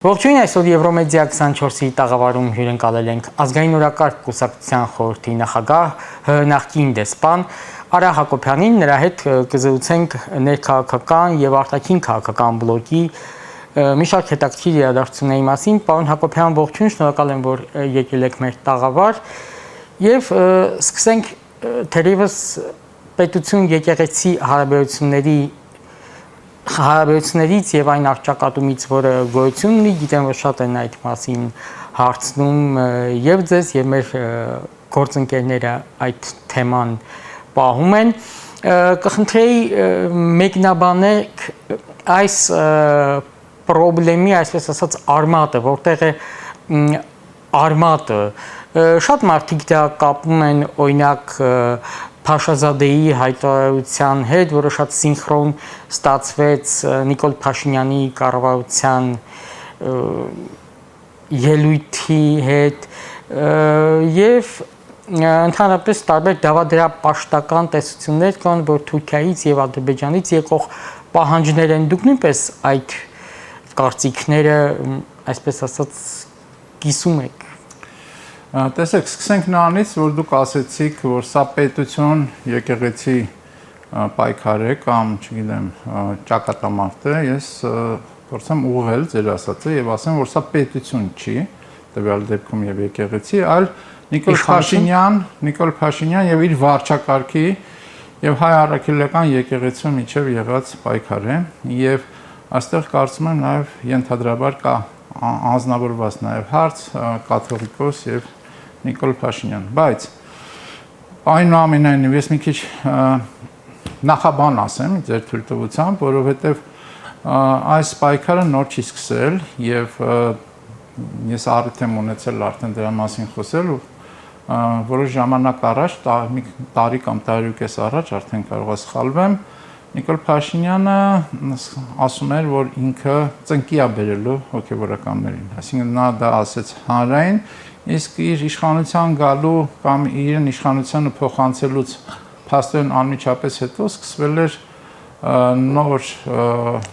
Ողջույն, այսօր Եվրոմեդիա 24-ի տաղավարում հյուրընկալել ենք ազգային օրակարգ կուսակցության խորհրդի նախագահ նախկին դեսպան Արա Հակոբյանին, նրա հետ կզրուցենք ներքաղաքական եւ արտաքին քաղաքական բլոկի մի շարք հետաքրքիր իրադարձությունների մասին։ Պարոն Հակոբյան, ողջույն, շնորհակալ եմ, որ եկել եք մեր տաղավար եւ սկսենք թերևս պետություն եկեղեցի հարաբերություններից եւ այն արճակատումից, որը գոյություն ունի, գիտեմ, որ շատ են այդ մասին հարցնում եւ ձեզ եւ մեր գործընկերները այդ թեման պահում են։ Կխնդրեի մեկնաբանեք այս խնդրի, այսպես ասած, արմատը, որտեղ է արմատը։ Շատ մարդիկ դա կապում են, օրինակ, Փաշազադեի հայտարարության հետ, որը շատ սինխրոն ստացվեց Նիկոլ Փաշինյանի կառավարության ելույթի հետ եւ ընդհանրապես տարբեր դավադրապաշտական տեսություններ կան, որ Թուրքիայից եւ Ադրբեջանից եկող պահանջներ են։ Դուք նույնպես այդ կարծիքները, այսպես ասած, կիսում եք։ Տեսեք, սկսենք նրանից, որ դուք ասեցիք, որ սա պետություն եկեղեցի պայքար է կամ, չգիտեմ, ճակատամարտ է, ես փորձեմ ուղղել ձեր ասածը եւ ասեմ, որ սա պետություն չի, տվյալ դեպքում եւ եկեղեցի, այլ Նիկոլ Փաշինյան եւ իր վարչակարգի եւ հայ առաքելական եկեղեցու միջև եղած պայքար է եւ այստեղ կարծում եմ նաեւ ենթադրաբար կա անձնավորված նաեւ հարց կաթողիկոս եւ Նիկոլ Փաշինյան, բայց այնուամենայնիվ ես մի քիչ նախաբան ասեմ ձեր թույլտվությամբ, որովհետև այս պայքարը նոր չի սկսել եւ ես առիթ եմ ունեցել արդեն դրա մասին խոսել ու որոշ ժամանակ առաջ, մի տարի կամ տարիուկես առաջ արդեն կարող եմ սխալվեմ, Նիկոլ Փաշինյանը ասում էր, որ ինքը ծնկի է բերելու հոգևորականներին, այսինքն նա դա ասեց հանրային, իսկ իր իշխանության գալու կամ իրեն իշխանությանը փոխանցելուց փաստորեն անմիջապես հետո սկսվել էր նոր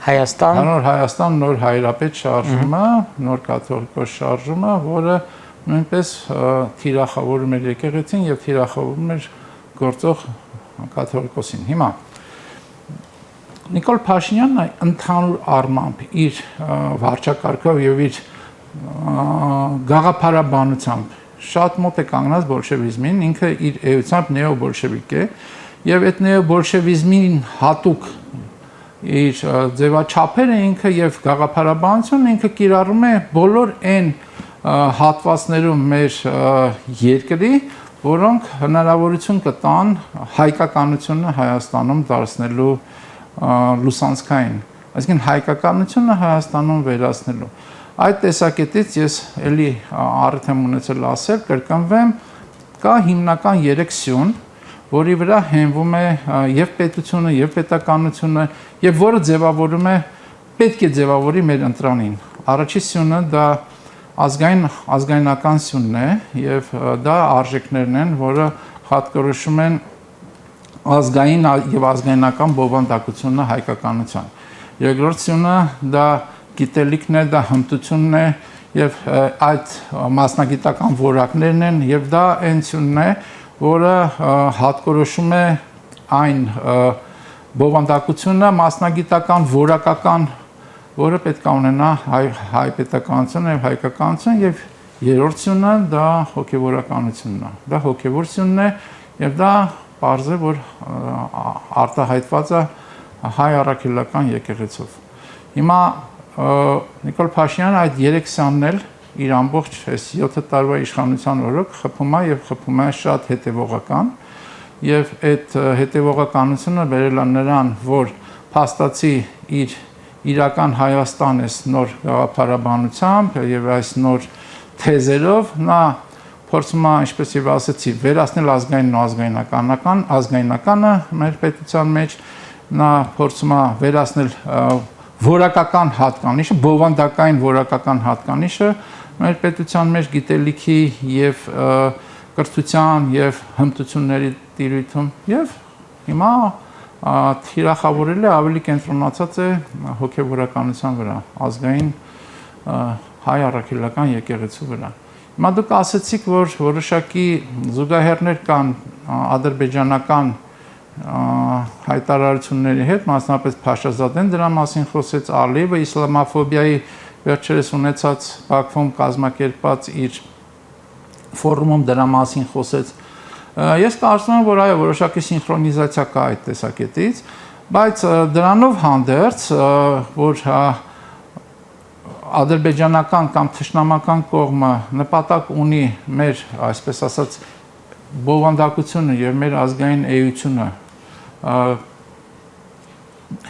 Հայաստան, նոր հայրապետ շարժումը, նոր կաթողիկոս շարժումը, որը նույնպես թիրախավորում էր եկեղեցին եւ թիրախավորում էր գործող կաթողիկոսին։ Հիմա Նիկոլ Փաշինյանն ընդհանուր առմամբ իր վարչակարգով եւ իր գաղափարաբանությամբ շատ մոտ է կանգնած բոլշևիզմին, ինքը իր էությամբ նեոբոլշևիկ է եւ այդ նեոբոլշևիզմին հատուկ իր ձևաչափերը ինքը եւ գաղափարաբանությունը ինքը կիրառում է բոլոր այն հատվածներում մեր երկրի, որոնք հնարավորություն կտան հայկականությունը Հայաստանում դարձնելու լուսանցքային, այսինքն հայկականությունը Հայաստանում վերացնելու։ Այդ տեսակետից ես էլի առիթ եմ ունեցել ասել, կրկնվեմ, կա հիմնական 3 սյուն, որի վրա հենվում է եւ պետությունը, եւ պետականությունը, եւ որը ձևավորում է, պետք է ձևավորի մեր ընտրանին։ Առաջի սյունը դա ազգայնական սյունն է եւ դա արժեքներն են, որը հատկորոշում են ազգային եւ ազգայնական բովանդակությունը հայկականության։ Երկրորդ սյունը դա գիտելիքն է, դա հմտությունն է եւ այդ մասնագիտական որակներն են եւ դա այն սյունն է, որը հատկորոշում է այն բովանդակությունը մասնագիտական, որակական, որը պետք է ունենա հայ պետականությունը եւ հայկականությունը եւ երրորդ սյունը դա հոգեվորականությունն է։ Դա հոգեվոր սյունն է եւ դա պարզ է, որ արտահայտված է հայ առաքելական եկեղեցով։ Հիմա Նիկոլ Փաշինյանը այդ 3 սյանն էլ իր ամբողջ 7 տարվա իշխանության օրոք խփում է եւ խփում է շատ հետեւողական եւ այդ հետեւողականությունը բերել է նրան, որ փաստացի իր իրական Հայաստան էս նոր գաղափարաբանությամբ եւ այս նոր թեզերով նա փորձում է, ինչպես եւ ասացի, վերացնել ազգայինն ու ազգայնականը մեր պետության մեջ, նա փորձում է վերացնել որակական հատկանիշը, բովանդակային որակական հատկանիշը մեր պետության մեջ գիտելիքի եւ կրթության եւ հմտությունների տիրույթում եւ հիմա թիրախավորել է ավելի կենտրոնացած է հոգեվորականության վրա, ազգային հայ առաքելական եկեղեցու վրա։ Հիմա դուք ասացիք, որ որոշակի զուգահեռներ կան ադրբեջանական հայտարարությունների հետ, մասնապես Փաշազադեն դրա մասին խոսեց, Ալիևը իսլամաֆոբիայի վերջերս ունեցած Բաքվում կազմակերպած իր ֆորումում դրա մասին խոսեց։ Ես կարծում եմ, որ այո, որոշակի սինխրոնիզացիա կա այդ տեսակետից, բայց դրանով հանդերձ, որ ադրբեջանական կամ թշնամական կողմը նպատակ ունի մեր, այսպես ասած, բովանդակությունը եւ մեր ազգային էությունը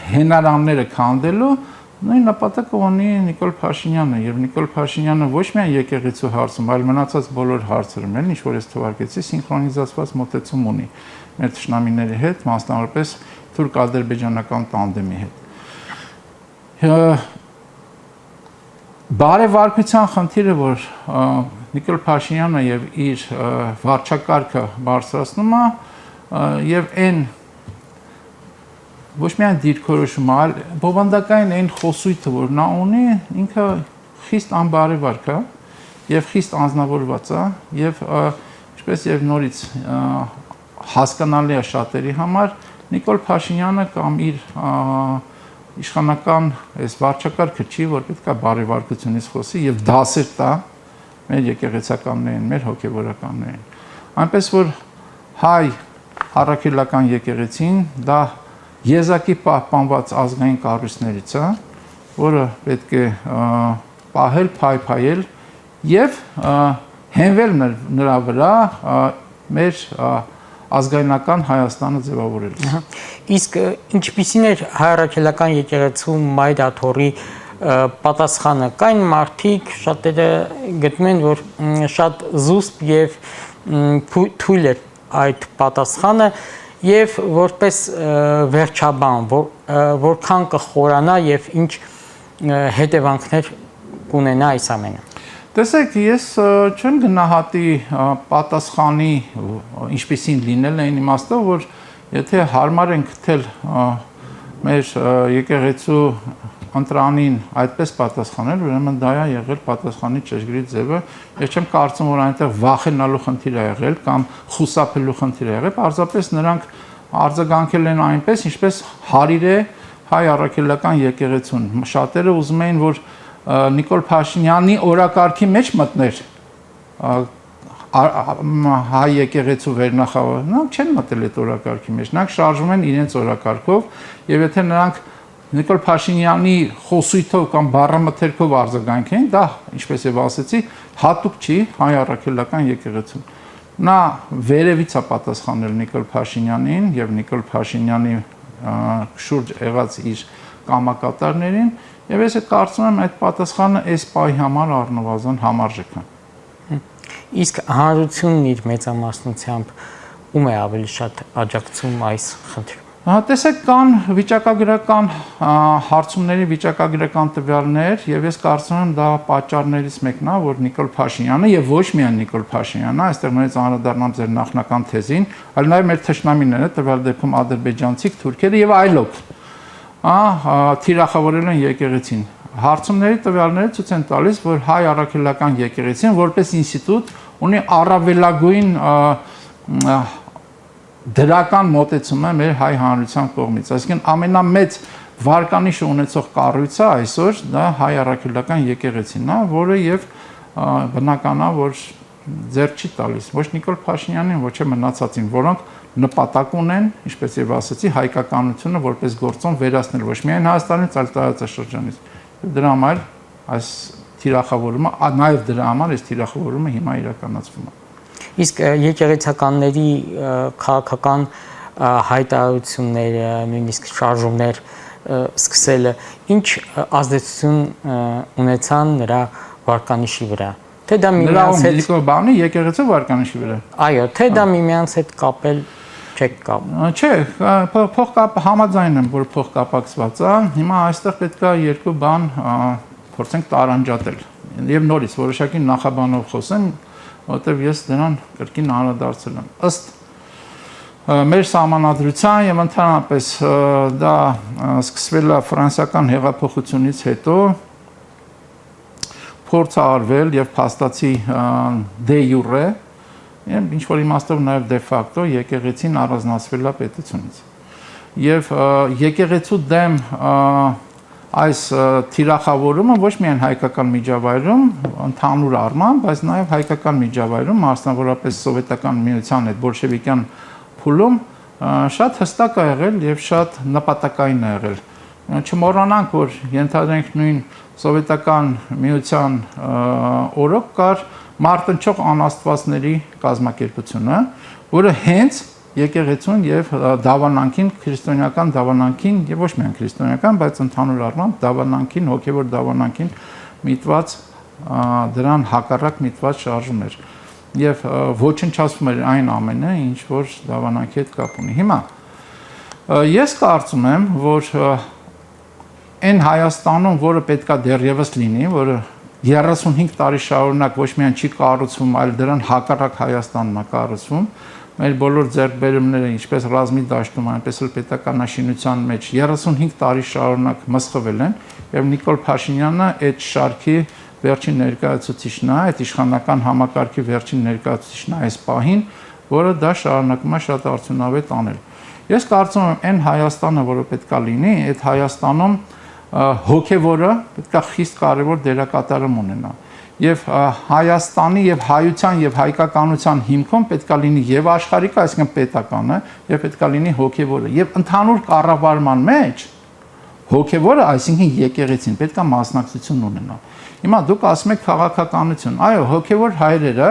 հենարանները քանդելու, նույն նպատակը ունի Նիկոլ Փաշինյանը եւ Նիկոլ Փաշինյանը ոչ միայն եկեղեցու հարցում, այլ մնացած բոլոր հարցերում էլ, ինչ որ ես թվարկեցի, սինխրոնիզացված մոտեցում ունի մեր թշնամիների հետ, մասնավորապես թուրք-ադրբեջանական տանդեմի հետ։ Բարեվարկության խնդիրը, որ Նիկոլ Փաշինյանը եւ իր վարչակարգը բարձրացնում է, եւ այն ոչ միայն դիրքորոշումը, այլ բովանդակային այն խոսույթը, որ նա ունի, ինքը խիստ անբարևարք է եւ խիստ անձնավորված է եւ ինչպես եւ նորից հասկանալի է շատերի համար, Նիկոլ Փաշինյանը կամ իր իշխանական այս վարչակարգը չի, որ պետք է բարեվարկությունից խոսի եւ դասեր տա մեր եկեղեցականներին, մեր հոգեվորականներին։ Այնպես որ հայ առաքելական եկեղեցին դա եզակի պահպանված ազգային կառույցներից է, որը պետք է պահել, փայփայել եւ հենվել նրա վրա մեր ազգայնական Հայաստանը ձևավորելուց։ Իսկ ինչպիսին էր հայ առաքելական եկեղեցու Մայր Աթոռի պատասխանը, կային մարդիկ շատերը գտնում են, որ շատ զուսպ եւ թույլ էր այդ պատասխանը եւ որպես վերջաբան, որքան կխորանա եւ ինչ հետևանքներ կունենա այս ամենը։ Տեսեք, ես չեմ գնահատի պատասխանի ինչպեսին լինել այն իմաստով, որ եթե հարմար ենք գտել մեր եկեղեցու ընտրանին այդպես պատասխանել, ուրեմն դա է եղել պատասխանի ճշգրիտ ձևը։ Ես չեմ կարծում, որ այնտեղ վախենալու խնդիր է եղել կամ խուսափելու խնդիր է եղել, պարզապես նրանք արձագանքել են այնպես, ինչպես հարիր է հայ առաքելական եկեղեցուն։ Շատերը ուզում էին, որ Նիկոլ Փաշինյանի օրակարգի մեջ մտներ հայ եկեղեցու վերնախավը, նրանք չեն մտել այդ օրակարգի մեջ, նրանք շարժվում են իրենց օրակարգով եւ եթե նրանք Նիկոլ Փաշինյանի խոսույթով կամ բառամթերքով արձագանքեն, դա, ինչպես եւ ասեցի, հատուկ չի հայ առաքելական եկեղեցուն։ Նա վերևից է պատասխանել Նիկոլ Փաշինյանին եւ Նիկոլ Փաշինյանի շուրջ եղած իր կամակատարներին եւ ես կարծում եմ այդ պատասխանը այս պահի համար առնվազն համարժեք է։ Իսկ հանրությունն իր մեծամասնությամբ ում է ավելի շատ աջակցում այս խնդրին։ Տեսեք, կան վիճակագրական հարցումների վիճակագրական տվյալներ եւ ես կարծում եմ դա պատճառներից մեկն է, որ Նիկոլ Փաշինյանը եւ ոչ միայն Նիկոլ Փաշինյանը, այստեղ նույնիսկ անդրադառնամ ձեր նախնական թեզին, այլ նաեւ մեր թշնամիները, տվյալ դեպքում ադրբեջանցիք, թուրքերը եւ այլոք, թիրախավորել են եկեղեցին։ Հարցումների տվյալները ցույց են տալիս, որ հայ առաքելական եկեղեցին որպես ինստիտուտ ունի առավելագույն դրական մոտեցում է մեր հայ հանրության կողմից։ Այսինքն ամենամեծ վարկանիշը ունեցող կառույցը այսօր դա հայ առաքելական եկեղեցին է, որը եւ բնական է, որ ձեռ չի տալիս ոչ Նիկոլ Փաշինյանին, ոչ էլ մնացածին, որոնք նպատակ ունեն, ինչպես եւ ասացի, հայկականությունը որպես գործոն վերացնել ոչ միայն Հայաստանից, այլ տարածաշրջանից։ Դրա համար այս թիրախավորումը, նաեւ դրա համար այս թիրախավորումը հիմա իրականացվում է։ Իսկ եկեղեցականների քաղաքական հայտարարությունները, նույնիսկ շարժումներ սկսելը ինչ ազդեցություն ունեցան նրա վարկանիշի վրա։ Թե դա միմյանց հետ բանի եկեղեցու վարկանիշի վրա։ Այո, թե դա միմյանց հետ կապել չեք կապ։ Չէ, փոխկապ համաձայն եմ, որ փոխկապակցված է։ Հիմա այստեղ պետք է երկու բան փորձենք տարանջատել։ Եվ նորից որոշակի նախաբանով խոսեմ, որտեղ ես դրան կրկին անդրադարձել եմ։ Ըստ մեր սահմանադրության եւ ընդհանրապես դա սկսվել է ֆրանսիական հեղափոխությունից հետո փորձ արվել եւ փաստացի դե յուրե եւ ինչ որ իմաստով նաեւ դե ֆակտո եկեղեցին առանձնացվել է պետությունից։ Եվ եկեղեցու դեմ այս թիրախավորումը ոչ միայն հայկական միջավայրում, ընդհանուր առմամբ, բայց նաև հայկական միջավայրում, մասնավորապես սովետական միության այդ բոլշևիկյան փուլում շատ հստակ է եղել եւ շատ նպատակային է եղել։ Չմոռանանք, որ ենթադրենք նույն սովետական միության օրոք կար մարտնչող անաստվածների կազմակերպությունը, որը հենց եկեղեցուն եւ դավանանքին, քրիստոնեական դավանանքին եւ ոչ միայն քրիստոնեական, բայց ընդհանուր առմամբ դավանանքին, հոգեվոր դավանանքին միտված դրան հակառակ միտված շարժում էր եւ ոչնչացվում էր այն ամենը, ինչ որ դավանանքի հետ կապ ունի։ Հիմա ես կարծում եմ, որ այն Հայաստանում, որը պետքա դեռևս լինի, որը 35 տարի շարունակ ոչ միայն չի կառուցվում, այլ դրան հակառակ Հայաստանն է կառուցվում, մեր բոլոր ձեռքբերումները, ինչպես ռազմի դաշտում, այնպես էլ պետականաշինության մեջ 35 տարի շարունակ մսխվել են, եւ Նիկոլ Փաշինյանը այդ շարքի վերջին ներկայացուցիչն է, այդ իշխանական համակարգի վերջին ներկայացուցիչն է այս պահին, որը դա շարունակում է շատ արդյունավետ անել։ Ես կարծում եմ, այն Հայաստանը, որը պետքա լինի, այդ Հայաստանում հոգևորը պետքա խիստ կարևոր դերակատարում ունենա։ Եվ Հայաստանի եւ հայության եւ հայկականության հիմքում պետքա լինի եւ աշխարհիկը, այսինքն պետականը, եւ պետքա լինի հոգեվորը։ Եվ ընդհանուր կառավարման մեջ հոգեվորը, այսինքն եկեղեցին, պետքա մասնակցություն ունենա։ Հիմա դուք ասում եք քաղաքականություն։ Այո, հոգեվոր հայրերը,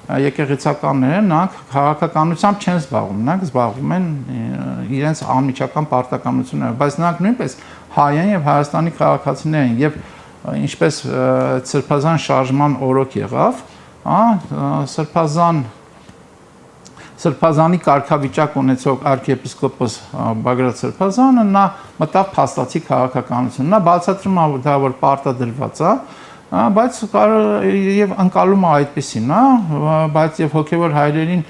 եկեղեցականները, նրանք քաղաքականությամբ չեն զբաղվում, նրանք զբաղվում են իրենց անմիջական պարտականություններով, բայց նրանք նույնպես հայ են եւ Հայաստանի քաղաքացիներ են եւ ինչպես Սրբազան շարժման օրոք եղավ, Սրբազանի կարգավիճակ ունեցող arczepiskopos Բագրատ Սրբազանը նա մտավ փաստացի քաղաքականություն։ Նա բացատրում է դա, որ պարտադրված է, բայց եւ անցալում է այդպեսին, բայց եւ հոգեվոր հայրերին,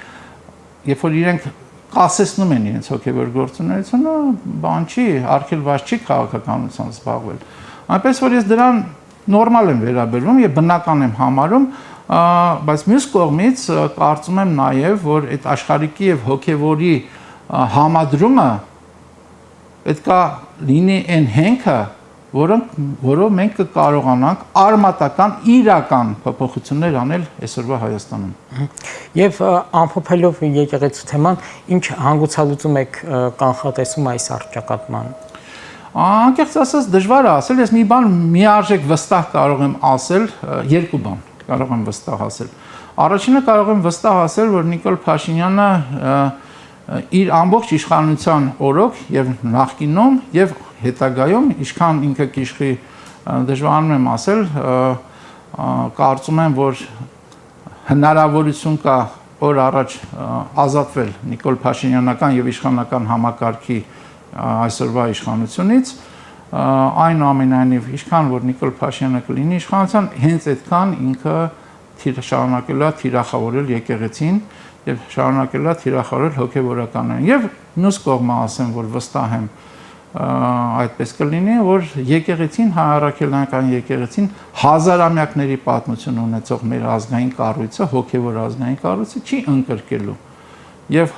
երբ որ իրենք կասեցնում են իրենց հոգեվոր գործունեությունը, բան չի, արգելված չի քաղաքականությամբ զբաղվել։ Այնպես որ ես դրան նորմալ եմ վերաբերվում եւ բնական եմ համարում, բայց մյուս կողմից կարծում եմ նաեւ, որ այդ աշխարհիկի եւ հոգեվորի համադրումը պետքա լինի այն հենքը, որով մենք կկարողանանք արմատական իրական փոփոխություններ անել այսօրվա Հայաստանում։ Եվ ամփոփելով եկեղեցու թեման, ինչ հանգուցալուծում եք կանխատեսում այս առճակատման։ Անկեղծ ասած դժվար է ասել, ես մի բան միարժեք վստահ կարող եմ ասել, երկու բան կարող եմ վստահ ասել։ Առաջինը կարող եմ վստահ ասել, որ Նիկոլ Փաշինյանը իր ամբողջ իշխանության օրոք եւ նախկինում եւ հետագայում, ինչքան ինքը կիշխի դժվարանում եմ ասել, կարծում եմ, որ հնարավորություն կա օր առաջ ազատվել Նիկոլ Փաշինյանական եւ իշխանական համակարգի այսօրվա իշխանությունից, այնուամենայնիվ ինչքան որ Նիկոլ Փաշինյանը կլինի իշխանության, հենց այդքան ինքը շարունակել է թիրախավորել եկեղեցին եւ շարունակել է թիրախավորել հոգեվորականներին։ Եվ մյուս կողմը ասեմ, որ վստահ եմ այդպես կլինի, որ եկեղեցին, հայ-առաքելական եկեղեցին հազարամյակների պատմություն ունեցող մեր ազգային կառույցը, հոգեվոր ազգային կառույցը չի ընկրկելու եւ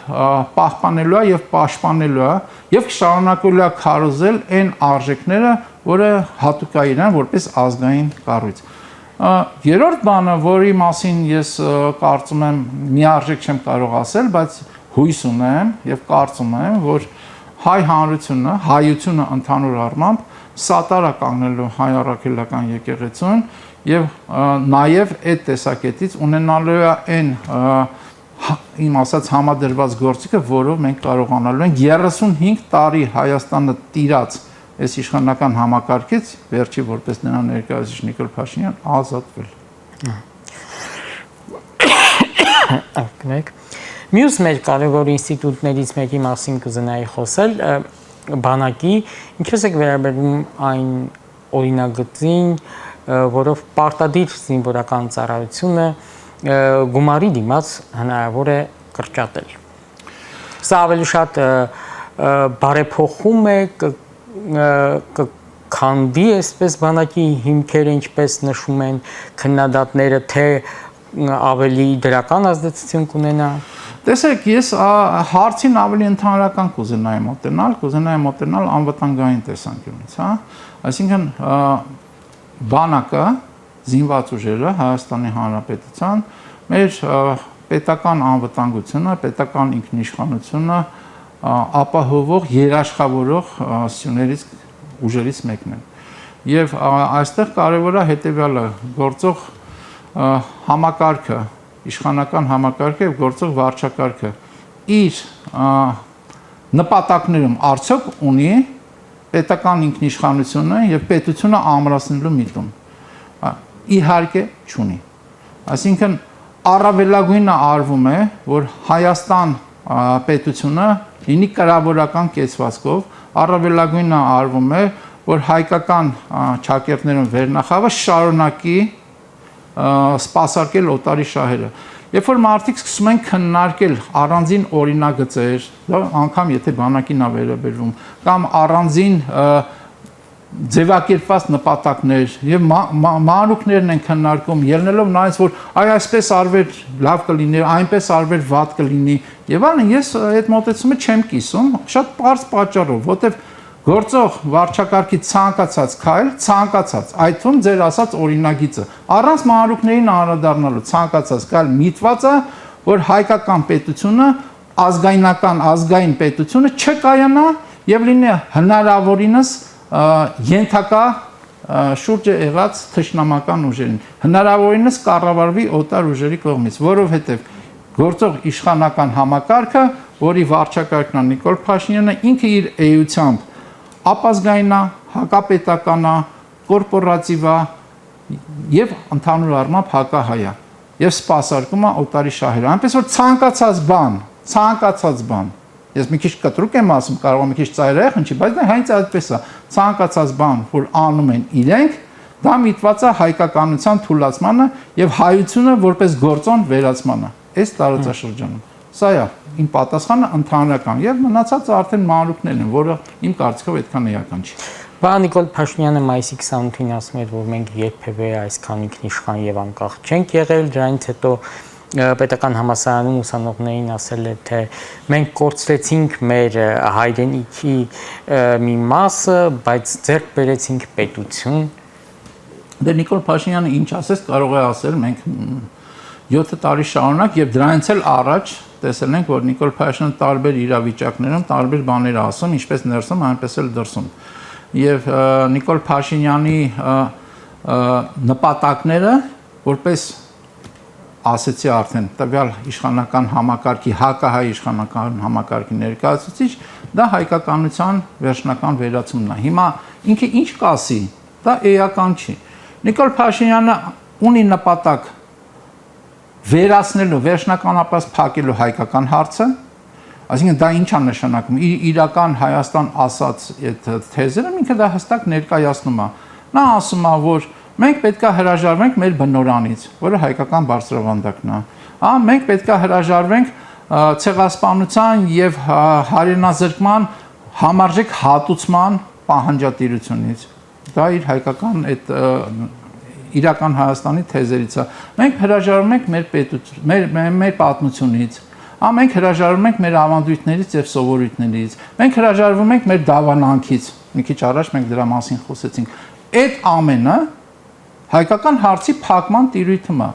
պահպանելու է եւ պաշտպանելու է եւ շարունակելու է քարոզել այն արժեքները, որը հատուկ է իրեն որպես ազգային կառույց։ Երրորդ բանը, որի մասին ես կարծում եմ միարժեք չեմ կարող ասել, բայց հույս ունեմ եւ կարծում եմ, որ հայ հանրությունը, հայությունը ընդհանուր առմամբ սատար է կանգնելու հայ առաքելական եկեղեցուն եւ նաեւ այդ տեսակետից ունենալու է այն իմ ասած համադրված գործիքը, որով մենք կարողանալու ենք 35 տարի Հայաստանը տիրած այս իշխանական համակարգից վերջի որպես նրա ներկայացուցիչ Նիկոլ Փաշինյան ազատվել։ Մյուս մեր կարևոր ինստիտուտներից մեկի մասին կուզենայի խոսել, բանակի, ինչպես եք վերաբերվում այն օրինագծին, որով պարտադիր զինվորական ծառայությունը գումարի դիմաց հնարավոր է կրճատել։ Սա ավելի շատ բարեփոխում է կքանդի այսպես բանակի հիմքերը, ինչպես նշում են քննադատները, թե ավելի դրական ազդեցություն կունենա։ Տեսեք, ես հարցին ավելի ընդհանրական կուզենայի մոտենալ անվտանգային տեսանկյունից, հա։ Այսինքն բանակը, զինված ուժերը Հայաստանի Հանրապետության մեր պետական անվտանգությունը, պետական ինքնիշխանությունը ապահովող, երաշխավորող սյուներից ուժերից մեկն է։ Եվ այստեղ կարևոր է հետևյալը, գործող համակարգը, իշխանական համակարգը եւ գործող վարչակարգը իր նպատակներում արդյոք ունի պետական ինքնիշխանությունը եւ պետությունը ամրացնելու միտում։ Իհարկե չունի։ Այսինքն առավելագույնը արվում է, որ Հայաստան պետությունը լինի կրավորական կեցվածքով, առավելագույնը արվում է, որ հայկական ճակերտներում վերնախավը շարունակի սպասարկել օտարի շահերը։ Երբ որ մարդիկ սկսում են քննարկել առանձին օրինագծեր, անգամ եթե բանակին է վերաբերվում, կամ առանձին ձևակերպված նպատակներ եւ մանրուքներն են քննարկում, ելնելով նայած, որ այսպես արվեր լավ կլիներ, այնպես արվեր վատ կլինի, եւ այլն, ես այդ մոտեցումը չեմ կիսում, շատ պարզ պատճառով, որտեւ գործող վարչակարգի ցանկացած քայլ, ցանկացած, այդ թվում ձեր ասած օրինագիծը, առանց մանրուքներին անդրադառնալու ցանկացած քայլ միտված է, որ հայկական պետությունը, ազգային պետությունը չկայանա եւ լինի հնարավորինս ենթակա շուրջը եղած թշնամական ուժերին, հնարավորինս կառավարվի օտար ուժերի կողմից, որովհետեւ գործող իշխանական համակարգը, որի վարչակարգն է Նիկոլ Փաշինյանը, ինքը իր էությամբ ապազգայնա, հակապետականա, կորպորատիվա եւ ընդհանուր առմամբ հակահայա եւ սպասարկում է օտարի շահերը։ Այնպես որ ցանկացած բան, ես մի քիչ կտրուկ եմ ասում, կարող է մի քիչ ծայրահեղ հնչի, բայց դա հենց այդպես է, ցանկացած բան, որ անում են իրենք, դա միտված է հայկականության թուլացմանը եւ հայությունը որպես գործոն վերացմանը այս տարածաշրջանում։ Սա է իմ պատասխանը ընդհանրական եւ մնացածը արդեն մանրուքներն են, որը իմ կարծիքով այդքան էական չի։ Պարոն Նիկոլ Փաշինյանը մայիսի 28-ին ասում էր, որ մենք երբևէ այսքան ինքնիշխան եւ անկախ չենք եղել, դրանից հետո պետական համալսարանում ուսանողներին ասել է, թե մենք կորցրեցինք մեր հայրենիքի մի մասը, բայց ձեռք բերեցինք պետություն։ Դե Նիկոլ Փաշինյանը ինչ ասես կարող է ասել, մենք 7 տարի շարունակ եւ դրանից էլ առաջ տեսել ենք, որ Նիկոլ Փաշինյանը տարբեր իրավիճակներում տարբեր բաներ ասում, ինչպես ներսում, այնպես էլ դրսում։ Եվ Նիկոլ Փաշինյանի նպատակները, որպես ասեցի արդեն, տվյալ իշխանական համակարգի, հակահայ իշխանական համակարգի ներկայացուցիչ, դա հայկականության վերջնական վերացումն է։ Հիմա ինքը ինչ կասի, դա էական չի։ Նիկոլ Փաշինյանը ունի նպատակ վերացնելու, վերջնականապես փակելու հայկական հարցը, այսինքն դա ինչ է նշանակում, իրական Հայաստան ասած այդ թեզերը ինքը դա հստակ ներկայացնում է։ Նա ասում է, որ մենք պետք է հրաժարվենք մեր բնորանից, որը հայկական բարձրավանդակն է։ Մենք պետք է հրաժարվենք ցեղասպանության եւ հայրենազրկման համարժեք հատուցման պահանջատիրությունից։ Դա իր հայկական այդ իրական Հայաստանի թեզերից է։ Մենք հրաժարվում ենք մեր պատմությունից, մենք հրաժարվում ենք մեր ավանդույթներից եւ սովորույթներից, մենք հրաժարվում ենք մեր դավանանքից։ Մի քիչ առաջ մենք դրա մասին խոսեցինք։ Այդ ամենը հայկական հարցի փակման տիրույթում է։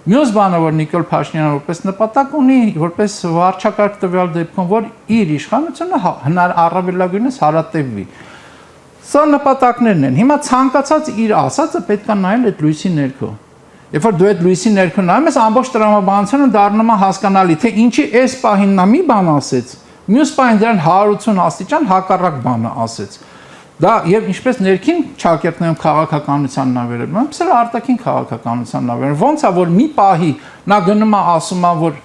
Մյուս բանը, որ Նիկոլ Փաշինյանը որպես նպատակ ունի, որպես վարչակարգ տվյալ դեպքում, որ իր իշխանությունը առավելագույնս հարատևվի։ Սա նպատակներն են։ Հիմա ցանկացած իր ասածը պետք է նայել այդ լույսի ներքո։ Երբ որ դու այդ լույսի ներքո նայում ես, ամբողջ տրամաբանությունը դառնում է հասկանալի, թե ինչի այս պահին նա մի բան ասեց, մյուս պահին դրան 180 աստիճան հակառակ բանը ասեց։ Դա եւ ինչպես ներքին ճակերտներում քաղաքականությանն է վերաբերում, այնպես էլ արտաքին քաղաքականությանն է վերաբերում։ Ոնց է որ մի պահի նա գնում է ասում է, որ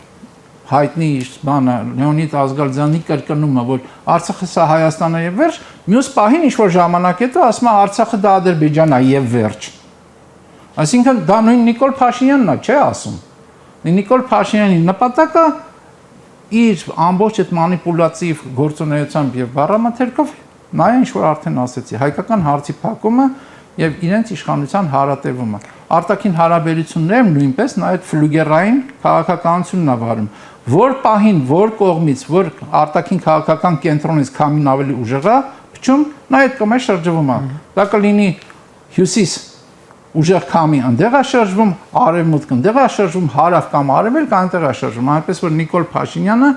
հայտնի բանը Լեոնիդ Ազգալձյանի կրկնումը, որ Արցախը սա Հայաստանն է եւ վերջ, մյուս պահին ինչ որ ժամանակ հետո ասում է Արցախը դա Ադրբեջանն է եւ վերջ։ Այսինքն դա նույն Նիկոլ Փաշինյանն է, չէ՞ ասում։ Նիկոլ Փաշինյանի նպատակը իր ամբողջ այդ մանիպուլատիվ գործունեությամբ եւ բառամթերքով նայ ինչ որ արդեն ասեցի, հայկական հարցի փակումը եւ իրենց իշխանության հարատևումը։ Արտաքին հարաբերությունները նույնպես նա այդ ֆլյուգերային քաղաքականությունն է վարում։ Որ պահին, որ կողմից, որ արտաքին քաղաքական կենտրոնից քամին ավելի ուժեղ է, փչում, նա այդ կողմը շրջվում է։ Դա կլինի հյուսիս ուժեղ քամի այնտեղ է շրջվում, արևմուտք այնտեղ է շրջվում, հարավ կամ արևելք այնտեղ է շրջվում։ Այնպես որ Նիկոլ Փաշինյանը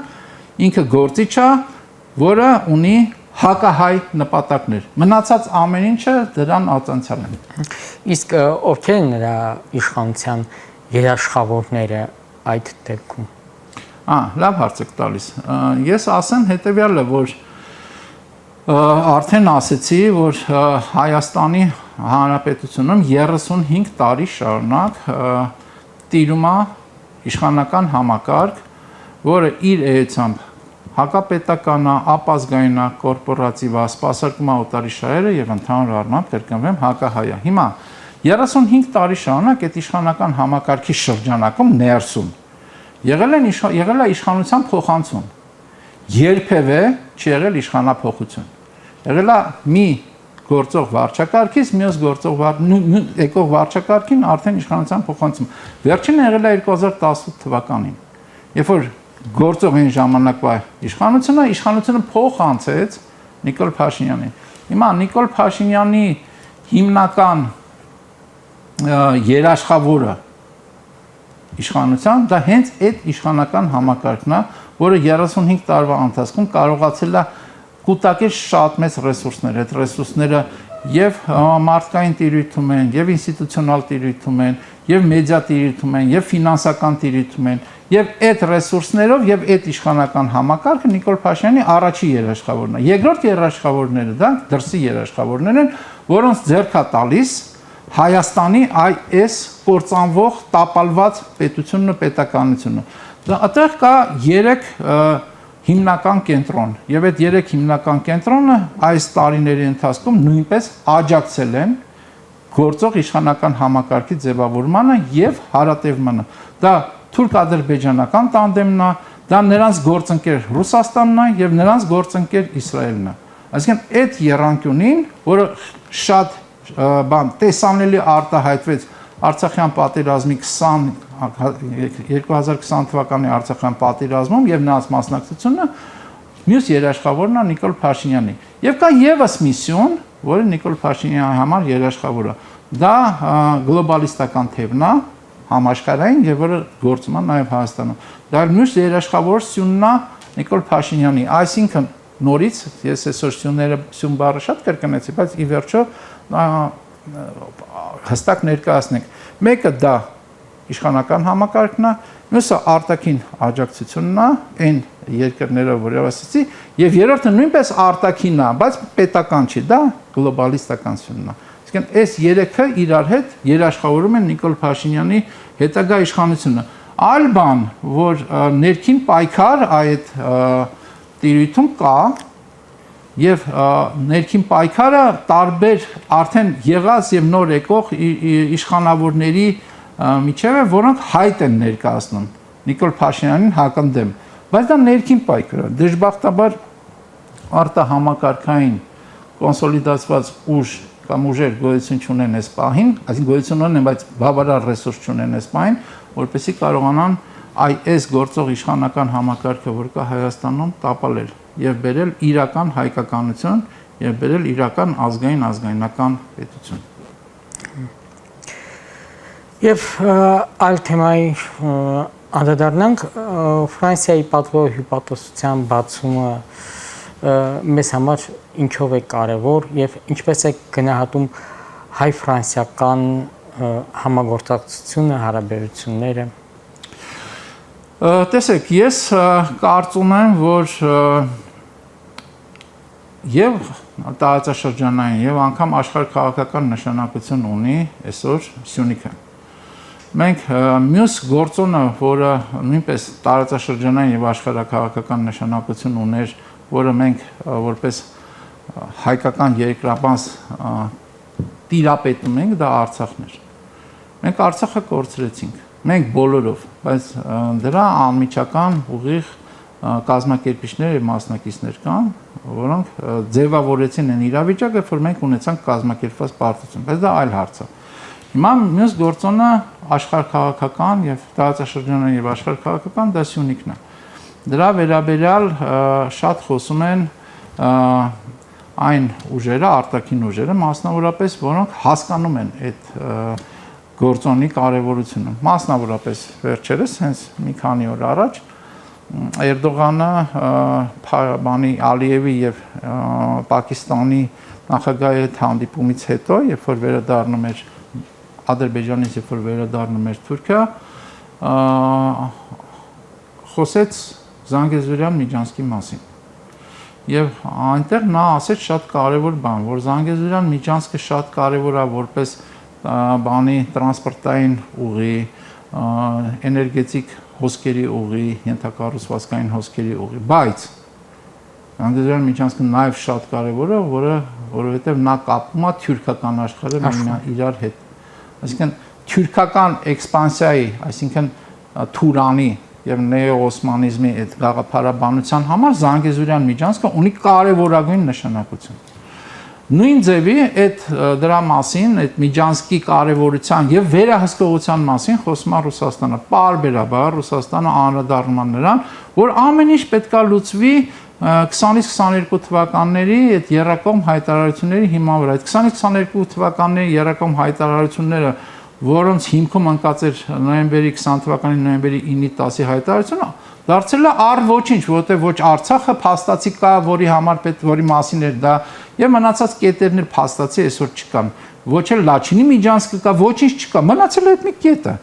ինքը գործիչ է, որը ունի հակահայ նպատակներ։ Մնացած ամեն ինչը դրան ածանցյալ են։ Իսկ ովքեր են նրա իշխանության երաշխավորները այդ դեպքում։ Լավ հարց եք տալիս։ Ես ասեմ հետեւյալը, որ արդեն ասեցի, որ Հայաստանի Հանրապետությունում 35 տարի շարունակ տիրում է իշխանական համակարգ, որը իր էությամբ հակապետական, ապազգային, կորպորատիվ, սպասարկում է օտարի շահերը եւ ընդհանուր առմամբ կրկնվեմ հակահայ։ Հիմա 35 տարի շարունակ այդ իշխանական համակարգի շրջանակում ներսում եղել է իշխանության փոխանցում։ Երբևէ չի եղել իշխանափոխություն։ Եղել է մի գործող վարչակարգից մյուս գործող եկող վարչակարգին արդեն իշխանության փոխանցում։ Վերջինը եղել է 2018 թվականին։ Երբ որ գործող այն ժամանակվա իշխանությունը փոխանցեց Նիկոլ Փաշինյանին։ Հիմա Նիկոլ Փաշինյանի հիմնական երաշխավորը իշխանության դա հենց այդ իշխանական համակարգն է, որը 35 տարվա ընթացքում կարողացել է կուտակել շատ մեծ ռեսուրսներ, այդ ռեսուրսները եւ մարդկային տիրույթում են, եւ ինստիտուցիոնալ տիրույթում են, եւ մեդիա տիրույթում են, եւ ֆինանսական տիրույթում են, եւ այդ ռեսուրսներով եւ այդ իշխանական համակարգը Նիկոլ Փաշինյանի առաջի երաշխավորն է։ Երկրորդ երաշխավորները դա դրսի երաշխավորներ են, որոնց ձեռք է տալիս Հայաստանի այս կործանվող տապալված պետությունն ու պետականությունը։ Այդտեղ կա 3 հիմնական կենտրոն եւ այդ 3 հիմնական կենտրոնը այս տարիների ընթացքում նույնպես աջակցել են գործող իշխանական համակարգի ձևավորմանը եւ հարատևմանը։ Դա թուրք-ադրբեջանական տանդեմն է, դա նրանց գործընկեր Ռուսաստանն է եւ նրանց գործընկեր Իսրայելն է։ Այսինքն այդ եռանկյունին, որը շատ տեսանելի արտահայտվեց Արցախյան պատերազմի 2020 թվականի Արցախյան պատերազմում եւ նրանց մասնակցությունը մյուս երաշխավորն է Նիկոլ Փաշինյանի։ Եվ կա եւս միսիոն, որը Նիկոլ Փաշինյանի համար երաշխավոր է։ Դա գլոբալիստական թևն է, համաշխարհային եւ որը գործում է նաեւ Հայաստանում։ Դա մյուս երաշխավորությունն է Նիկոլ Փաշինյանի, այսինքն նորից ես այսօր սյուն բառը շատ կրկնեցի, բայց ի վերջո հստակ ներկայացնենք։ Մեկը դա իշխանական համակարգն է, մյուսը արտաքին աջակցությունն է, այն երկրները, որ ասացի, եւ երրորդը նույնպես արտաքինն է, բայց պետական չի, դա գլոբալիստականությունն է։ Այսինքն այս երեքը իրար հետ երաշխավորում են Նիկոլ Փաշինյանի հետագա իշխանությունը։ Այլ բան, որ ներքին պայքար այդ տիրույթում կա եւ ներքին պայքարը տարբեր արդեն եղած եւ նոր եկող իշխանավորների միջև է, որոնք հայտ են ներկայացնում Նիկոլ Փաշինյանին հակընդդեմ, բայց դա ներքին պայքար է։ Դժբախտաբար արտահամակարգային կոնսոլիդացված ուժ կամ ուժեր գոյություն չունեն այս պահին, այսինքն գոյություն ունեն, բայց բավարար ռեսուրս չունեն այս պահին, որպեսզի կարողանան այս գործող իշխանական համակարգը, որ կա Հայաստանում, տապալել եւ բերել իրական հայկականություն եւ բերել իրական ազգայնական պետություն։ Եվ այլ թեմայի անդրադառնանք Ֆրանսիայի պատվո հյուպատոսության բացումը մեզ համար ինչով է կարևոր եւ ինչպես է գնահատում հայ-ֆրանսիական համագործակցությունը, հարաբերությունները։ Տեսեք, ես կարծում եմ, որ եւ տարածաշրջանային եւ անգամ աշխարհքաղաքական նշանակություն ունի այսօր Սյունիքը։ Մենք մյուս գործոնը, որը նույնպես տարածաշրջանային եւ աշխարհքաղաքական նշանակություն ուներ, որը մենք որպես հայկական երկրաբաց տիրապետում ենք, դա Արցախն էր։ Մենք Արցախը կորցրեցինք։ Մենք բոլորով, բայց դրա անմիջական ուղիղ կազմակերպիչներ եւ մասնակիցներ կան, որոնք ձևավորեցին այն իրավիճակը, որ մենք ունեցանք կազմակերպված պարտություն, բայց դա այլ հարց է։ Հիմա մյուս գործոնը աշխարհքաղաքական եւ տարածաշրջանային եւ աշխարհքաղաքական դա Սյունիքն է։ Դրա վերաբերյալ շատ խոսում են այն ուժերը, արտաքին ուժերը, մասնավորապես, որոնք հասկանում են այդ գործոնի կարևորությունը։ Մասնավորապես վերջերս, հենց մի քանի օր առաջ Էրդողանը բանի Ալիևի եւ Պակիստանի նախագահի հետ հանդիպումից հետո, երբ որ վերադառնում էր Ադրբեջանից, երբ որ վերադառնում էր Թուրքիա, խոսեց Զանգեզուրյան Միջանցքի մասին։ Եվ այնտեղ նա ասեց շատ կարևոր բան, որ Զանգեզուրյան Միջանցքը շատ կարևոր է որպես բանի տրանսպորտային ուղի, էներգետիկ հոսքերի ուղի, ենթակառուցվածքային հոսքերի ուղի, բայց Զանգեզուրյան Միջանցքը նաև շատ կարևոր է, որովհետև նա կապում է թուրքական աշխարհը իրար հետ։ Այսինքն թուրքական էքսպանսիայի, այսինքն Թուրանի եւ նեո-օսմանիզմի այդ գաղափարաբանության համար Զանգեզուրյան Միջանցքը ունի կարևորագույն նշանակություն։ Նույն ձևի այդ դրա մասին, այդ Միջանցքի կարևորության եւ վերահսկողության մասին խոսում է Ռուսաստանը։ Պարբերաբար Ռուսաստանը անդրադառնում է նրան, որ ամեն ինչ պետքա լուծվի 20-22 թվականների այդ երրակողմ հայտարարությունների հիման վրա։ Այդ 20-22 թվականների երրակողմ հայտարարությունները, որոնց հիմքում ընկած էր նոյեմբերի 20 թվականի նոյեմբերի 9-ի 10-ի հայտարարությունը, դարձել է առ ոչինչ, որովհետև ոչ Արցախը փաստացի կա, որի համար որի մասին էր դա, եւ մնացած կետերն էլ փաստացի այսօր չկան։ Ոչ էլ Լաչինի Միջանցքը կա, ոչինչ չկա, մնացել է այդ մի կետը,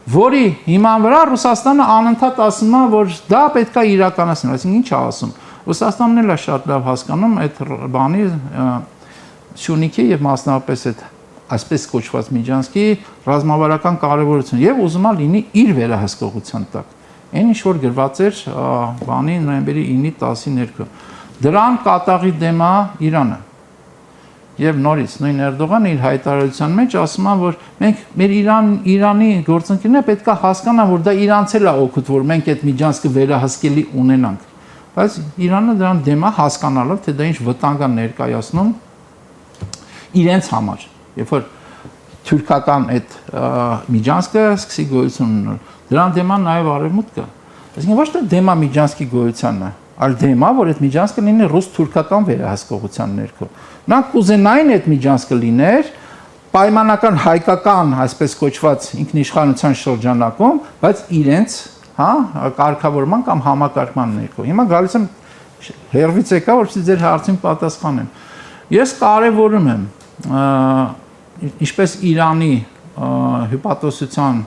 որի հիման վրա Ռուսաստանը անընդհատ ասում է, որ դա պետք է իրականացնել, այսինքն ինչ է ասում։ Ռուսաստանն էլ է շատ լավ հասկանում այդ բանի Սյունիքի եւ մասնավորապես այդ այսպես կոչված Միջանցքի ռազմավարական կարևորություն եւ ուզում է լինի իր վերահսկողության տակ։ Այն ինչ որ գրված էր բանի նոյեմբերի 9-ի 10-ի ներքո։ Դրան կատաղի դեմ է Իրանը։ Եվ նորից նույն Էրդողանը իր հայտարարության մեջ ասում է, որ մենք մեր Իրանի գործընկերները պետք է հասկանան, որ դա իրանց էլ է օգուտ, որ մենք այդ Միջանցքը վերահսկելի ունենանք։ Բայց Իրանը դրան դեմ է հասկանալով, թե դա ինչ վտանգ է ներկայացնում իրենց համար։ Երբ որ թուրքական այդ Միջանցքը սկսի գոյություն ունենալ, դրան դեմ է նաև Արևմուտքը։ Այսինքն ոչ թե դեմ է Միջանցքի գոյությանը, այլ դեմ է, որ այդ Միջանցքը լինի ռուս-թուրքական վերահսկողության ներքո։ Նրանք կուզենային այդ Միջանցքը լիներ պայմանական հայկական, այսպես կոչված ինքնիշխանության շրջանակում, բայց իրենց, կարգավորման կամ համակարգման ներքո։ Հիմա գալիս եմ հերվից եկա, որպեսզի ձեր հարցին պատասխանեմ։ Ես կարևորում եմ ինչպես Իրանի հյուպատոսության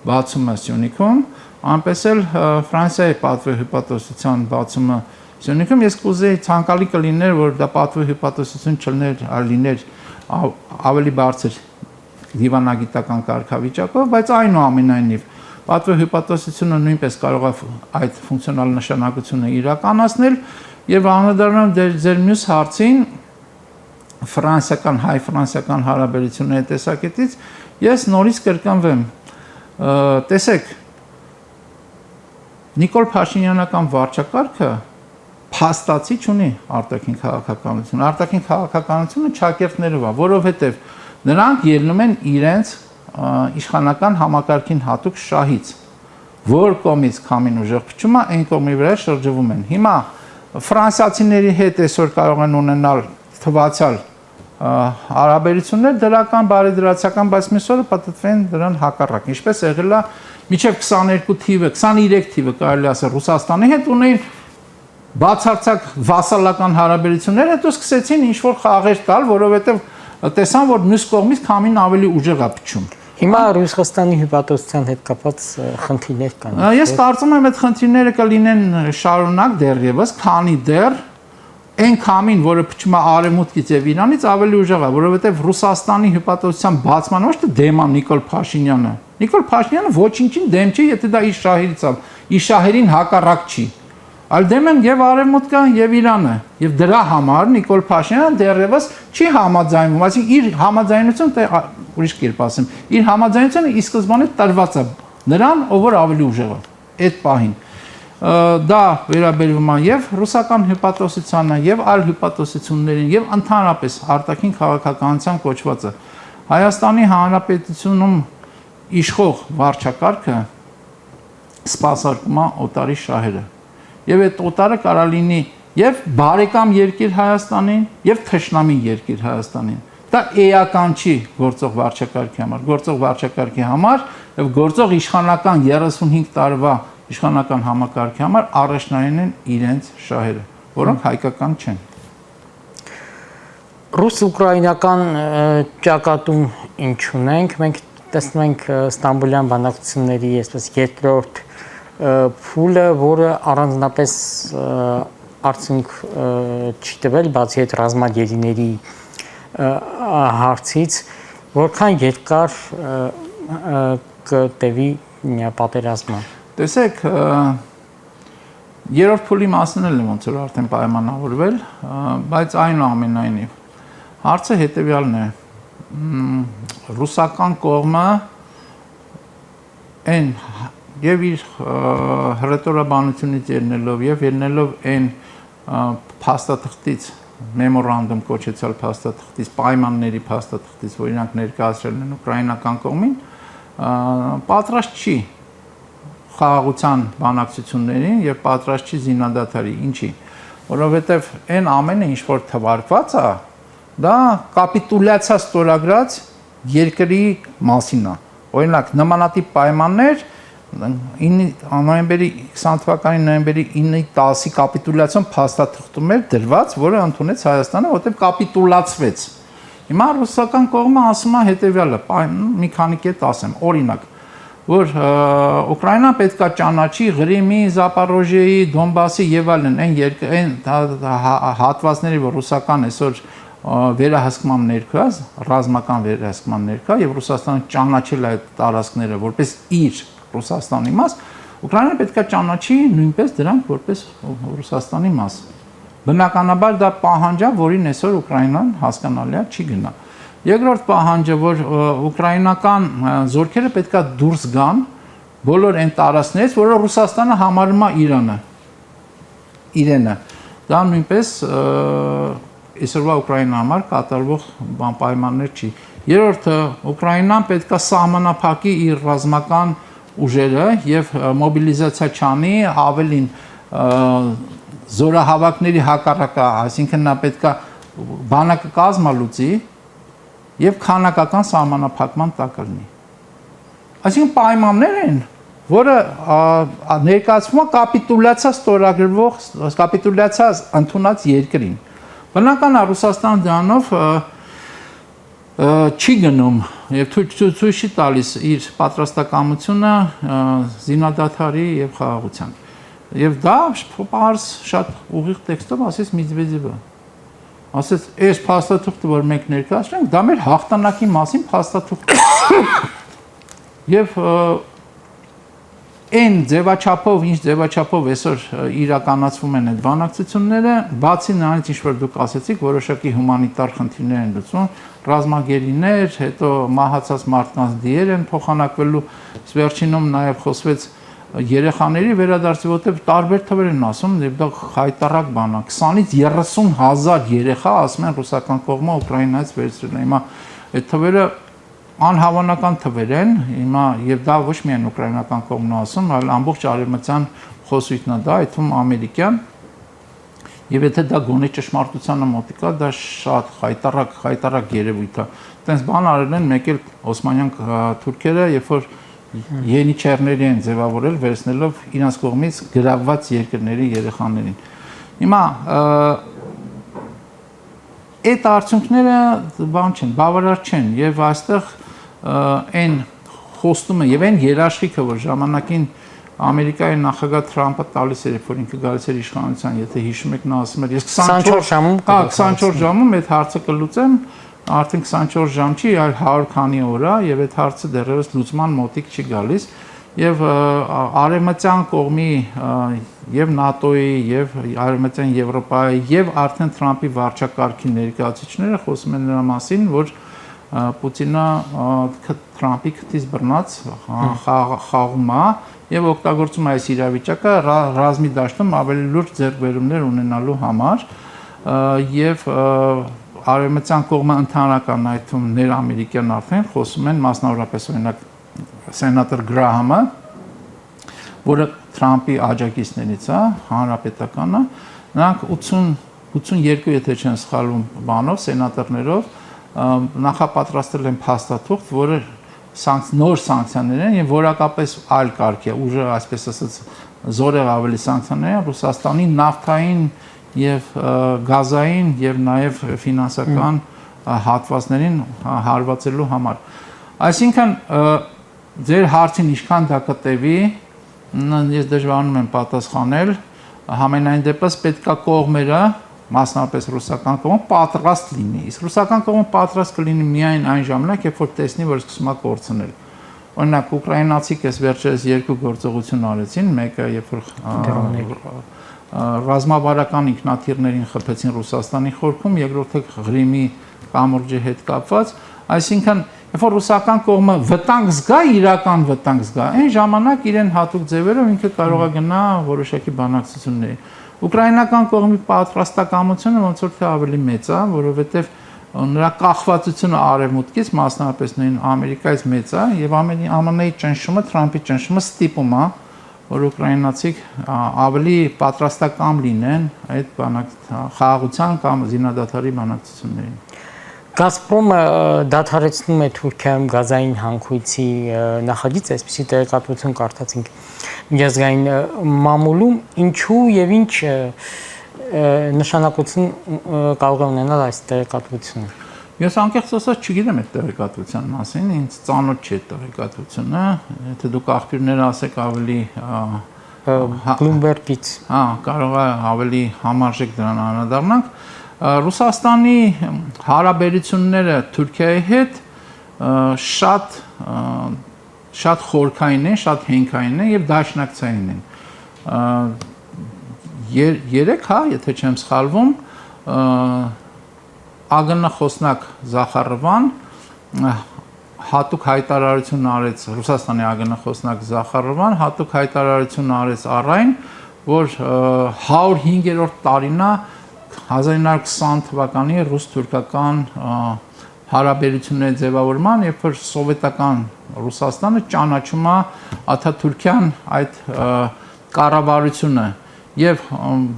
բացումը Սյունիքում, այնպես էլ Ֆրանսիայի պատվի հյուպատոսության բացումը Սյունիքում, ես կուզեի ցանկալի կլիներ, որ դա պատվի հյուպատոսություն չլիներ, այլ լիներ ավելի բարձր դիվանագիտական կարգավիճակով, բայց այնուամենայնիվ պատվի հյուպատոսությունը նույնպես կարող է այդ ֆունկցիոնալ նշանակությունը իրականացնել եւ անդրադառնալ ձեր մյուս հարցին հայ-ֆրանսիական հարաբերությունների տեսակետից, ես նորից կրկնվեմ, տեսեք, Նիկոլ Փաշինյանական վարչակարգը փաստացի չունի արտաքին քաղաքականություն։ Արտաքին քաղաքականությունը ճակերտներով է, որովհետև նրանք ելնում են իրենց իշխանական համակարգին հատուկ շահից, որ կողմից քամին ուժեղ փչում է, այն կողմի վրա շրջվում են։ Հիմա ֆրանսիացիների հետ այսօր կարող են ունենալ թվացial հարաբերություններ դրական, բարեդրացական, բայց մյուս օրը պատտվեն դրան հակառակ։ Ինչպես եղել է մինչև 22 թիվը, 23 թիվը կարելի ասել Ռուսաստանի հետ ունեին բացարձակ վասալական հարաբերություններ, հետո սկսեցին ինչ-որ խաղեր տալ, որովհետև տեսան, որ մյուս կողմից քամին ավելի ուժեղ է փչում։ Հիմա Ռուսաստանի հյուպատոսության հետ կապված խնդիրներ կան։ Ես կարծում եմ, այդ խնդիրները կլինեն շարունակ դեռևս, քանի դեռ այն քամին, որը փչում է Արևմուտքից եւ Իրանից, ավելի ուժեղ է, որովհետեւ Ռուսաստանի հյուպատոսության բացման ոչ թե դեմ է Նիկոլ Փաշինյանը։ Նիկոլ Փաշինյանը ոչինչին դեմ չի, եթե դա իր շահերից է, իր շահերին հակառակ չի։ Այլ դեմ են եւ Արևմուտքը եւ Իրանը։ Եւ դրա համար Նիկոլ Փաշինյանը դեռևս չի համաձայնվում, այսինքն իր համաձայնությունը, ուրիշ կերպ ասեմ, իր համաձայնությունը ի սկզբանե տրված է նրան, ով որ ավելի ուժեղ է այդ պահին։ դա վերաբերվում է եւ ռուսական հյուպատոսությանը, եւ այլ հյուպատոսություններին, եւ ընդհանրապես արտաքին քաղաքականության կոչվածը Հայաստանի Հանրապետությունում իշխող վարչակարգը սպասարկում է օտարի շահերը։ Եվ այդ օտարը կարա լինի եւ բարեկամ երկիր Հայաստանին, եւ թշնամի երկիր Հայաստանին։ Դա էական չի գործող վարչակարգի համար, գործող վարչակարգի համար եւ գործող իշխանական 35 տարվա իշխանական համակարգի համար առաջնային են իրենց շահերը, որոնք հայկական չեն։ Ռուս-ուկրաինական ճակատում ինչ ունենք, մենք տեսնում ենք Ստամբուլյան բանակցությունների այսպես երկրորդ փուլը, որը առանձնապես արդյունք չի տվել, բացի այդ ռազմագերիների հարցից, որքան երկար կտևի պատերազմը։ Տեսեք, երրորդ փուլի մասն էլ ոնց որ արդեն պայմանավորվել, բայց այնուամենայնիվ հարցը հետևյալն է. ռուսական կողմը այն եւ իր հռետորաբանությունից ելնելով եւ ելնելով այն փաստաթղթից մեմորանդում կոչեցյալ փաստաթղթից, պայմանների փաստաթղթից, որ իրանք ներկայացրել են ուկրաինական կողմին, պատրաստ չի խաղաղության բանակցություններին եւ պատրաստ չի զինադադարի, ինչի, որովհետեւ այն ամենը ինչ որ թվարկված է, դա կապիտուլյացիա ստորագրած երկրի մասին է։ Օրինակ նմանատիպ պայմաններ նոյեմբերի 20 թվականի նոյեմբերի 9-10-ի կապիտուլյացիոն փաստաթղթում էր դրված, որը ընդունեց Հայաստանը, որտեղ կապիտուլացվեց։ Հիմա ռուսական կողմը ասում է հետեւյալը, մի քանի կետ ասեմ, օրինակ, որ Ուկրաինան պետքա ճանաչի Ղրիմի, Զապորոժիեի, Դոնբասի եւ այլն այն հատվածների, որ ռուսական այսօր վերահսկման ներքա, ռազմական վերահսկման ներքա եւ Ռուսաստանը ճանաչել այդ տարածքները որպես իր Ռուսաստանի մաս, Ուկրաինան պետքա ճանաչի նույնպես դրանք որպես Ռուսաստանի մաս։ Բնականաբար դա պահանջ է, որին այսօր Ուկրաինան հասկանալիա չի գնա։ Երկրորդ պահանջը, որ ուկրաինական զորքերը պետքա դուրս գան բոլոր այն տարածքներից, որը Ռուսաստանը համարում է իրենը։ Դա նույնպես այսօրվա Ուկրաինայի համար կատարվող պայմաններ չի։ Երրորդը, Ուկրաինան պետքա սահմանափակի իր ռազմական ուժերը եւ մոբիլիզացիա չանի, ավելին զորահավաքների հակառակը, այսինքն նա պետքա բանակը կազմալուծի եւ քանակական սահմանափակման տակ լինի։ Այսինքն պայմաններ են, որը ներկայացվում է կապիտուլյացիա ստորագրվող, կապիտուլյացիա ընդունած երկրին։ Բնական է Ռուսաստան դրանով չի գնում եւ ցույց չի տալիս իր պատրաստակամությունը զինադադարի եւ խաղաղության։ Եվ դա պարզ շատ ուղիղ տեքստով ասես Մեդվեդևը։ Ասես, այս փաստաթուղթը, որ մենք ներկայացրենք, դա մեր հաղթանակի մասին փաստաթուղթ է։ Եվ այն ձևաչափով, ինչ ձևաչափով այսօր իրականացվում են այդ բանակցությունները, բացի նրանից, ինչ որ դուք ասեցիք, որոշակի հումանիտար խնդիրներ են լուծվում, ռազմագերիներ, հետո մահացած մարդկանց դիեր են փոխանակվելու, վերջինում նաև խոսվեց երեխաների վերադարձի, որտեղ տարբեր թվեր են ասում, եւ դա հայտարարակ բան է, 20-ից 30,000 երեխա ասում են ռուսական կողմը Ուկրաինայից վերցրել է։ Հիմա այդ թվերը անհավանական թվեր են, հիմա եւ դա ոչ միայն ուկրաինական կողմն է ասում, այլ ամբողջ արևմտյան խոսույթն է դա, այդ թվում ամերիկյան։ Եվ եթե դա գոնե ճշմարտությանը մոտիկա, դա շատ հայտարարակ երևույթ է։ Այդպես բան արել են մեկ էլ օսմանյան թուրքերը, երբ որ Ենիչերների են ձևավորել, վերցնելով իրենց կողմից գրավված երկրների երեխաներին։ Հիմա այդ արդյունքները բան չեն, բավարար չեն եւ այստեղ այն խոստումը եւ այն երաշխիքը, որ ժամանակին Ամերիկայի նախագահ Թրամփը տալիս էր, որ ինքը գալիս էր իշխանության, եթե հիշում եք, նա ասում էր, ես 24 ժամում այդ հարցը կլուծեմ, արդեն 24 ժամ չի, այլ 100 քանի օր է եւ այդ հարցը դեռևս լուծման մոտիկ չի գալիս եւ արևմտյան կողմի եւ ՆԱՏՕ-ի եւ արևմտյան Եվրոպայի եւ արդեն Թրամփի վարչակարգի ներկայացուցիչները խոսում են նրա մասին, որ Պուտինը Թրամփի քթից բռնած խաղում է եւ օգտագործում այս իրավիճակը ռազմի դաշտում ավելի լուրջ ձեռքբերումներ ունենալու համար եւ արևմտյան կողմը ընդհանրական այդ թվում ներամերիկյան արդեն խոսում են մասնավորապես օրինակ սենատոր Գրահամը, որը Թրամփի աջակիցներից է, հանրապետականը, նրանք 82, եթե չեն սխալվում, բանով, սենատորներով նախապատրաստել են փաստաթուղթ, որը նոր սանկցիաներ են եւ որակապես այլ կարգ է, ուժը, այսպես ասած, զորեղ ավելի սանկցիաներ են Ռուսաստանի նավթային եւ գազային եւ նաեւ ֆինանսական հատվածներին հարվածելու համար։ Այսինքն ձեր հարցին ինչքան դա կտևի, ես դժվարանում եմ պատասխանել, համենայն դեպս պետքա կողմերը, մասնավորապես ռուսական կողմը պատրաստ լինի։ Իսկ ռուսական կողմը պատրաստ կլինի միայն այն ժամանակ, երբ որ տեսնի, որ սկսում է կորցնել։ Օրինակ ուկրաինացիք էս վերջերս երկու գործողություն արեցին, մեկը երբ որ ռազմավարական ինքնաթիռներին խփեցին Ռուսաստանի խորքում, երկրորդը Ղրիմի կամուրջի հետ կապված, այսինքն երբ որ ռուսական կողմը վտանգ զգա, իրական վտանգ զգա, այն ժամանակ իրեն հատուկ ձևերով ինքը կարող է գնա որոշակի բանակցությունների։ Ուկրաինական կողմի պատրաստակամությունը ոնց որ թե ավելի մեծ է, որովհետև նրա կախվածությունը արևմուտքից, մասնավորապես նույն Ամերիկայից մեծ է, եւ ԱՄՆ-ի ճնշումը, Թրամփի ճնշումը ստիպում է, որ ուկրաինացիք ավելի պատրաստակամ լինեն այդ խաղաղության կամ զինադադարի բանակցություններին։ Գազպրոմը դադարեցնում է Թուրքիայում գազային հանքույցի նախագիծ, այսպիսի տեղեկատվություն կարդացինք միջազգային մամուլում, ինչու եւ ինչ նշանակություն կարող է ունենալ այս տեղեկատվությունը։ Ես անկեղծ ասած չգիտեմ այդ տեղեկատվության մասին, ինձ ծանոթ չէ տեղեկատվությունը, եթե դուք աղբյուրները ասեք ավելի Bloomberg-ից, կարող է ավելի համարժեք դրան անդրադառնանք։ Ռուսաստանի հարաբերությունները Թուրքիայի հետ շատ խորքային են, շատ հենքային են եւ դաշնակցային են։ Երեք, եթե չեմ սխալվում, ԱԳՆ խոսնակ Զախարովան հատուկ հայտարարություն արեց Ռուսաստանի ԱԳՆ խոսնակ Զախարովան հատուկ հայտարարություն արեց առայն, որ 105-րդ տարին է 1920 թվականի ռուս-թուրքական հարաբերությունների ձևավորման, երբ որ սովետական Ռուսաստանը ճանաչում է Աթաթուրքյան այդ կառավարությունը եւ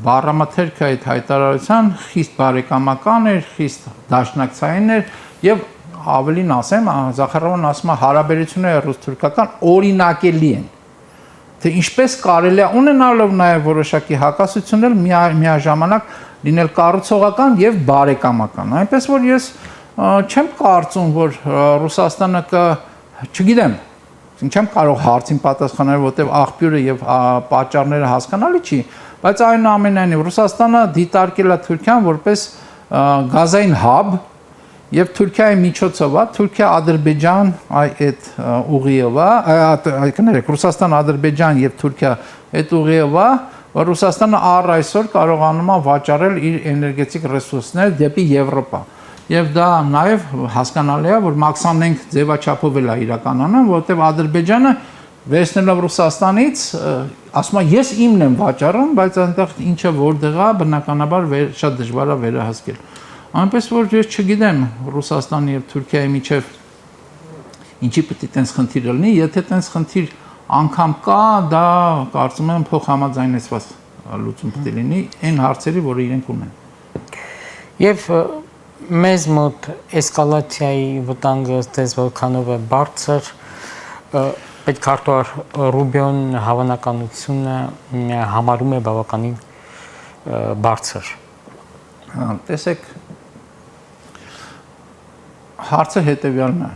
բառամթերքը այդ հայտարարության խիստ բարեկամական էր, խիստ դաշնակցային էր եւ ավելին ասեմ, Զախարովն ասում է հարաբերությունները ռուս-թուրքական օրինակելի են։ Թե ինչպես կարելի է ունենալով նաեւ որոշակի հակասություններ միաժամանակ լինել կառուցողական եւ բարեկամական։ Այնպես որ ես չեմ կարծում, որ Ռուսաստանը չգիտեմ, չեմ կարող հարցին պատասխանել, որտեղ աղբյուրը եւ պատճառները հասկանալի չի, բայց այնուամենայնիվ Ռուսաստանը դիտարկել է Թուրքիան որպես գազային հաբ եւ Թուրքիայի միջոցով է, Թուրքիա-Ադրբեջան այդ ուղիով է, կներեք, Ռուսաստան-Ադրբեջան եւ Թուրքիա այդ ուղիով է, որ Ռուսաստանը առ այսօր կարողանում է վաճառել իր էներգետիկ ռեսուրսները դեպի Եվրոպա։ Եվ դա նաև հասկանալի է, որ մաքսանենք ձևաչափով էլ է իրականանում, որովհետև Ադրբեջանը վերցնելով Ռուսաստանից, ասում է ես իմն եմ վաճառում, բայց այնտեղ ինչը որտեղ է, բնականաբար շատ դժվար է վերահսկել։ Այնպես որ ես չգիտեմ Ռուսաստանի եւ Թուրքիայի միջև ինչի պետք է տենց խնդիր լինի, եթե տենց խնդիր անգամ կա, դա կարծում եմ փոխհամաձայնեցված լուծում պետք է լինի այն հարցերի, որը իրենք ունեն։ Եվ մեզ մոտ էսկալացիայի վտանգը դες որքանով է բարձր, պետքարտուար Ռուբիոն հավանականությունը համարում է բավականին բարձր։ Տեսեք, հարցը հետևյալն է։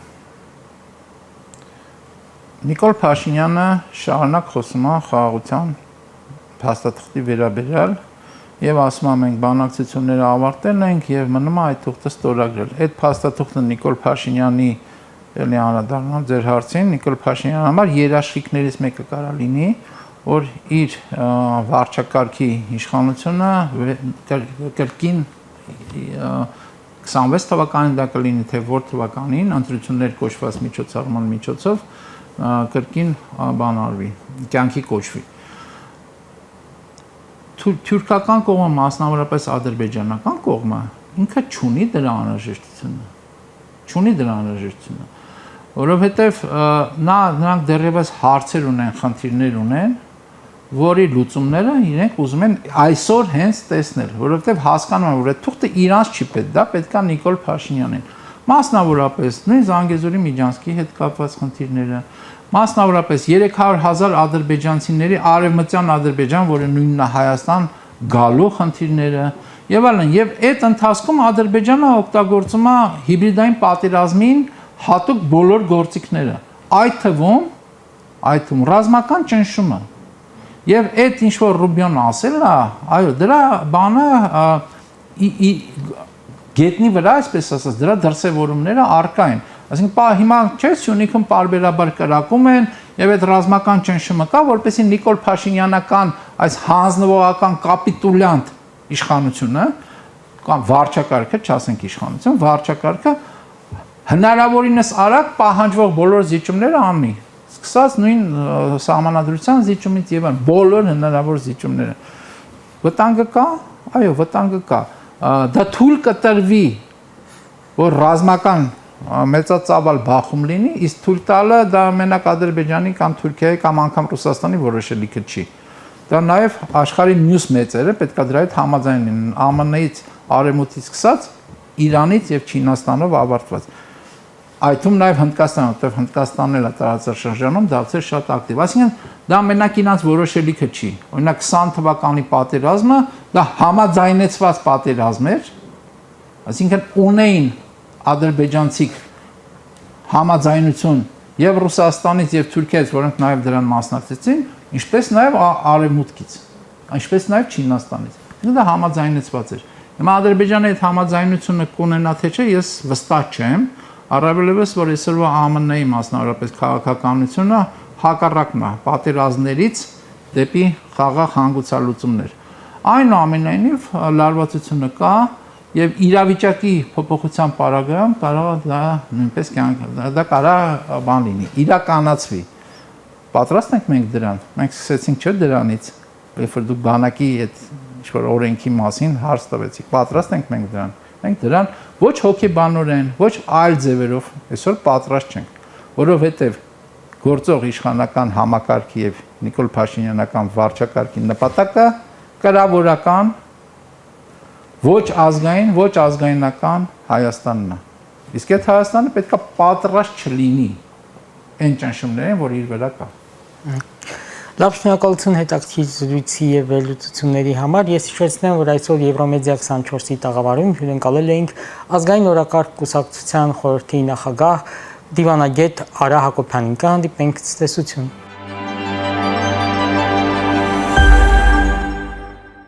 Նիկոլ Փաշինյանը շարունակ խոսում է խաղաղության փաստաթղթի վերաբերյալ եւ ասում է մենք բանակցությունները ավարտել ենք եւ մնում է այդ թղթը ստորագրել։ Այդ փաստաթղթը Նիկոլ Փաշինյանի էլի անդրադառնալ ձեր հարցին, Նիկոլ Փաշինյանի համար երաշխիքներից մեկը կարա լինի, որ իր վարչակարգի իշխանությունը կրկին 26 թվականին դա կլինի թե որ թվականին ընտրություններ կոչված միջոցառման միջոցով կրկին բան արվի, կյանքի կոչվի։ Թուրքական կողմը, մասնավորապես ադրբեջանական կողմը, ինքը չունի դրա անհրաժեշտությունը, որովհետև նրանք դեռևս հարցեր ունեն, խնդիրներ ունեն, որի լուծումները իրենք ուզում են այսօր հենց տեսնել, որովհետև հասկանում են, որ այդ թուղթը իրանց չի պետք, դա պետք է Նիկոլ Փաշինյանին։ Մասնավորապես նույն Զանգեզուրի Միջանցքի հետ կապված խնդիրները, մասնավորապես 300,000 ադրբեջանցիների արևմտյան Ադրբեջան, որը նույնն է Հայաստան գալու խնդիրները, եւ այլն, եւ այդ ընթացքում Ադրբեջանը օգտագործում է հիբրիդային պատերազմին հատուկ բոլոր գործիքները, այդ թվում ռազմական ճնշումը։ Եվ այդ ինչ որ Ռուբիոն ասել է, այո, դրա բանը գետնի վրա, այսպես ասած, դրա դրսևորումները առկա են։ Այսինքն հիմա չէ, Սյունիքում պարբերաբար կրակում են եւ այդ ռազմական ճնշումը կա, որպեսզի Նիկոլ Փաշինյանական այս հանձնվողական կապիտուլյանտ իշխանությունը կամ վարչակարգը, չասենք իշխանություն, վարչակարգը հնարավորինս արագ պահանջվող բոլոր զիջումները անի, սկսած նույն սահմանադրության զիջումից եւ այլն, բոլոր հնարավոր զիջումները։ Վտանգը կա, այո, վտանգը կա։ Դա թույլ կտրվի, որ ռազմական մեծածավալ բախում լինի, իսկ թույլ տալը դա մենակ Ադրբեջանի կամ Թուրքիայի կամ անգամ Ռուսաստանի որոշելիքը չի։ Դա նաև աշխարհի մյուս մեծերը պետք է դրա հետ համաձայն լինեն, ԱՄՆ-ից, Արևմուտքից սկսած, Իրանից եւ Չինաստանով ավարտված։ Այդ թվում նաև Հնդկաստանը, որտեղ Հնդկաստանն էլ է տարածաշրջանում դարձել շատ ակտիվ։ Այսինքն դա մենակ իրանց որոշելիքը չի։ Օրինակ 20 թվականի պատերազմը դա համաձայնեցված պատերազմ էր, այսինքն ունեին ադրբեջանցիք համաձայնություն եւ Ռուսաստանից եւ Թուրքիայից, որոնք նաև դրան մասնակցեցին, ինչպես նաև Արևմուտքից, ինչպես նաև Չինաստանից։ Դա համաձայնեցված էր։ Հիմա Ադրբեջանը այդ համաձայնությունը կունենա թե չէ, ես վստահ չեմ, առավելևս որ այսօրվա ԱՄՆ-ի մասնավորապես քաղաքականությունը հակառակն է պատերազմներից դեպի խաղաղ հանգուցալուծումներ։ Այնուամենայնիվ լարվածությունը կա եւ իրավիճակի փոփոխության պարագայում կարող է դա նույնպես դա կարող բան լինի, իրականացվի։ Պատրաստ ենք մենք դրան։ Մենք սկսեցինք չէ դրանից, երբ որ դուք բանակի այդ ինչ-որ օրենքի մասին հարց տվեցիք։ Պատրաստ ենք մենք դրան։ Մենք դրան ոչ հոգեբանորեն, ոչ այլ ձևերով այսօր պատրաստ չենք, որովհետև գործող իշխանական համակարգի եւ Նիկոլ Փաշինյանական վարչակարգի նպատակը կրավորական ոչ ազգային, ոչ ազգայնական Հայաստանն է։ Իսկ այդ Հայաստանը պետք է պատրաստ չլինի այն ճնշումներին, որ իր վրա կա։ Լավ, շնորհակալություն հետաքրքիր զրույցի եւ վերլուծությունների համար։ Ես հիշեցնեմ, որ այսօր Եվրոմեդիա 24-ի տաղավարում հյուրընկալել էինք ազգային օրակարգ կուսակցության խորհրդի նախագահ դիվանագետ Արա Հակոբյանին։ Կհանդիպենք ցտեսություն։